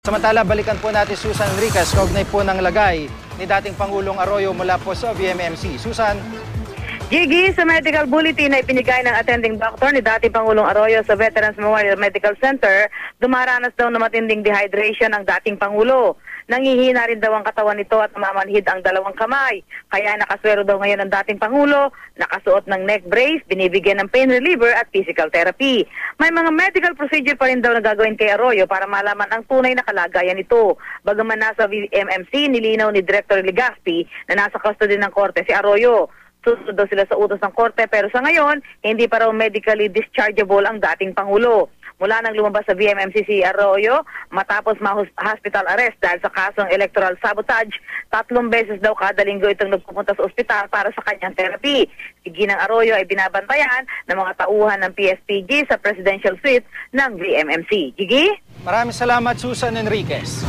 Samantala, balikan po natin Susan Enriquez, kaugnay po ng lagay ni dating Pangulong Arroyo mula po sa VMMC. Susan? Gigi, sa medical bulletin na ipinigay ng attending doctor ni dating Pangulong Arroyo sa Veterans Memorial Medical Center, dumaranas daw na matinding dehydration ang dating Pangulo. Nangihina rin daw ang katawan nito at namamanhid ang dalawang kamay. Kaya nakaswero daw ngayon ang dating Pangulo, nakasuot ng neck brace, binibigyan ng pain reliever at physical therapy. May mga medical procedure pa rin daw na gagawin kay Arroyo para malaman ang tunay na kalagayan nito. Bagaman nasa VMMC, nilinaw ni Director Legaspi na nasa custody ng korte si Arroyo. Susunod daw sila sa utos ng korte pero sa ngayon, hindi pa raw medically dischargeable ang dating Pangulo. Mula nang lumabas sa VMMC si Arroyo, matapos hospital arrest dahil sa kasong electoral sabotage, 3 beses daw kada linggo itong nagpupunta sa ospital para sa kanyang therapy. Si Ginang Arroyo ay binabantayan ng mga tauhan ng PSPG sa presidential suite ng VMMC. Gigi? Maraming salamat, Susan Enriquez.